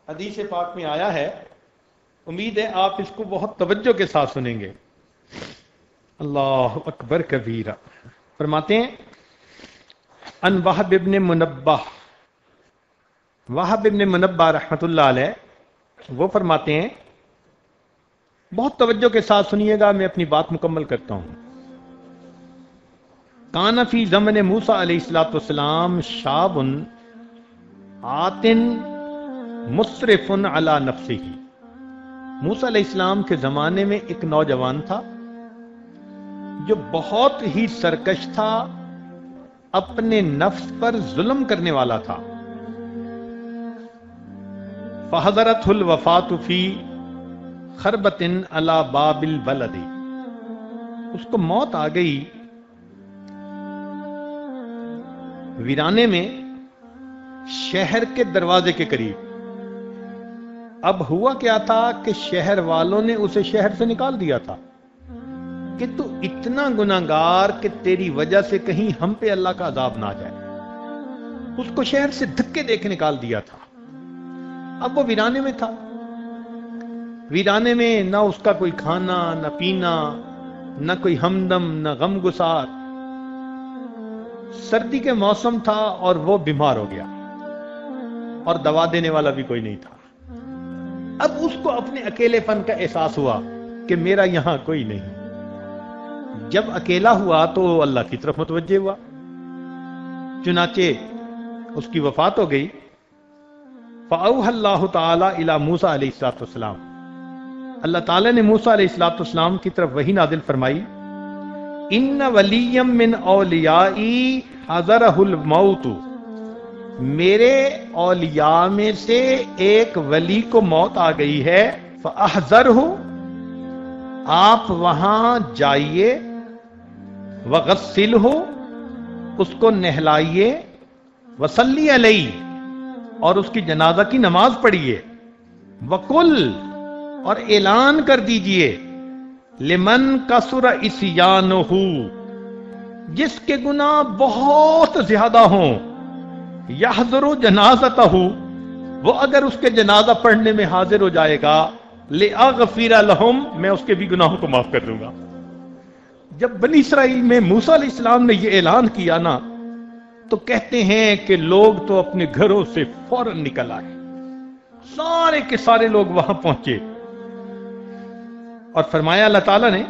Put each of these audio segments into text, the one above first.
حدیث پاک میں آیا ہے، امید ہے آپ اس کو بہت توجہ کے ساتھ سنیں گے۔ اللہ اکبر کبیرہ۔ فرماتے ہیں ان وہب ابن منبہ، وہب ابن منبہ رحمت اللہ علیہ وہ فرماتے ہیں، بہت توجہ کے ساتھ سنیے گا، میں اپنی بات مکمل کرتا ہوں۔ کان فی زمن موسیٰ علیہ الصلوۃ والسلام شاب آتن مسرف علی نفسہ، موسیٰ علیہ السلام کے زمانے میں ایک نوجوان تھا جو بہت ہی سرکش تھا، اپنے نفس پر ظلم کرنے والا تھا۔ فحضرتہ الوفاۃ فی خربۃ علی باب البلد، اس کو موت آ گئی ویرانے میں شہر کے دروازے کے قریب۔ اب ہوا کیا تھا کہ شہر والوں نے اسے شہر سے نکال دیا تھا کہ تو اتنا گناہگار کہ تیری وجہ سے کہیں ہم پہ اللہ کا عذاب نہ آ جائے۔ اس کو شہر سے دھکے دے کے نکال دیا تھا۔ اب وہ ویرانے میں تھا، ویرانے میں نہ اس کا کوئی کھانا نہ پینا، نہ کوئی ہمدم نہ غم گسار۔ سردی کے موسم تھا اور وہ بیمار ہو گیا اور دوا دینے والا بھی کوئی نہیں تھا۔ اب اس کو اپنے اکیلے پن کا احساس ہوا کہ میرا یہاں کوئی نہیں۔ جب اکیلا ہوا تو اللہ کی طرف متوجہ ہوا، چنانچہ اس کی وفات ہو گئی۔ فأوحى اللہ تعالی الی موسیٰ علیہ السلام، اللہ تعالی نے موسیٰ علیہ السلام کی طرف وحی نازل فرمائی، ان ولیم من اولیائی حضرہ الموت، میرے اولیاء میں سے ایک ولی کو موت آ گئی ہے، فاحذرہ، آپ وہاں جائیے، وغسلہ، اس کو نہلائیے، وصلی علیہ، اور اس کی جنازہ کی نماز پڑھیے، وقل، اور اعلان کر دیجئے، لمن کثر عصیانہ، جس کے گناہ بہت زیادہ ہوں، یحضر جنازتہ، وہ اگر اس کے جنازہ پڑھنے میں حاضر ہو جائے گا، لأغفر لہم، میں اس کے بھی گناہوں کو معاف کر دوں گا۔ جب بنی اسرائیل میں موسیٰ علیہ السلام نے یہ اعلان کیا نا، تو کہتے ہیں کہ لوگ تو اپنے گھروں سے فوراً نکل آئے، سارے کے سارے لوگ وہاں پہنچے، اور فرمایا اللہ تعالیٰ نے،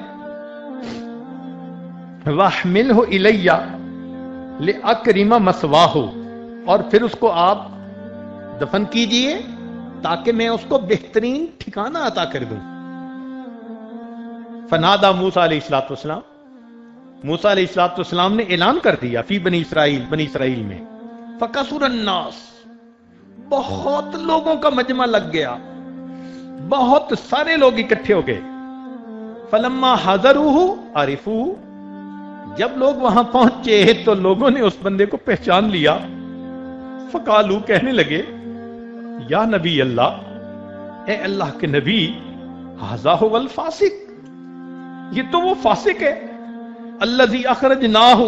وَاحْمِلْهُ إِلَيَّ لِأَكْرِمَ مَثْوَاهُ، اور پھر اس کو آپ دفن کیجئے تاکہ میں اس کو بہترین ٹھکانہ عطا کر دوں۔ فنادى موسیٰ علیہ السلام، موسیٰ علیہ السلام نے اعلان کر دیا، فی بنی اسرائیل میں، فَكَثُرَ النَّاسُ، بہت لوگوں کا مجمع لگ گیا، بہت سارے لوگ اکٹھے ہو گئے۔ فَلَمَّا حَضَرُوهُ عَرِفُوهُ، جب لوگ وہاں پہنچے تو لوگوں نے اس بندے کو پہچان لیا۔ فقالو، کہنے لگے، یا نبی اللہ، اے اللہ کے نبی، ھذا ھو الفاسق، یہ تو وہ فاسق ہے، الذی اخرجناہ،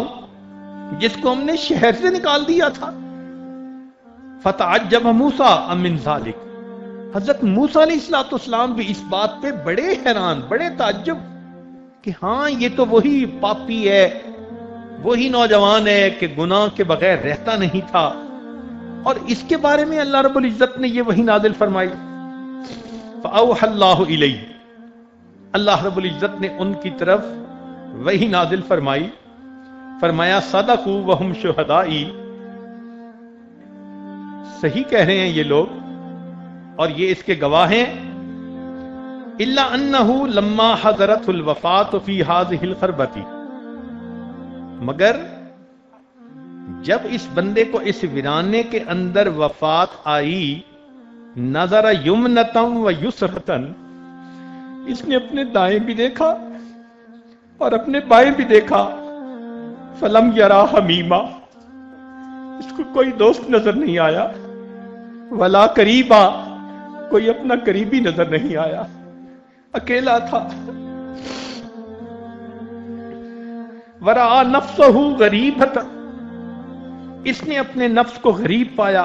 جس کو ہم نے شہر سے نکال دیا تھا۔ فتعجب موسیٰ من ذلک، حضرت موسیٰ علیہ السلام بھی اس بات پہ بڑے حیران، بڑے تعجب کہ ہاں یہ تو وہی پاپی ہے، وہی نوجوان ہے کہ گناہ کے بغیر رہتا نہیں تھا، اور اس کے بارے میں اللہ رب العزت نے یہ وحی نازل فرمائی۔ فأوحى اللہ الیہ، اللہ رب العزت نے ان کی طرف وحی نازل فرمائی، فرمایا صدقوا وہم شہدائی، صحیح کہہ رہے ہیں یہ لوگ اور یہ اس کے گواہ ہیں، الا انہ لما حضرت الوفات فی ہذہ الخربۃ، مگر جب اس بندے کو اس ویرانے کے اندر وفات آئی، نظر یمنۃ و یسرۃ، اس نے اپنے دائیں بھی دیکھا اور اپنے بائیں بھی دیکھا، فلم یرا حمیما، اس کو کوئی دوست نظر نہیں آیا، ولا قریبا، کوئی اپنا قریبی نظر نہیں آیا، اکیلا تھا۔ ورآ نفسہ غریبۃ، اس نے اپنے نفس کو غریب پایا،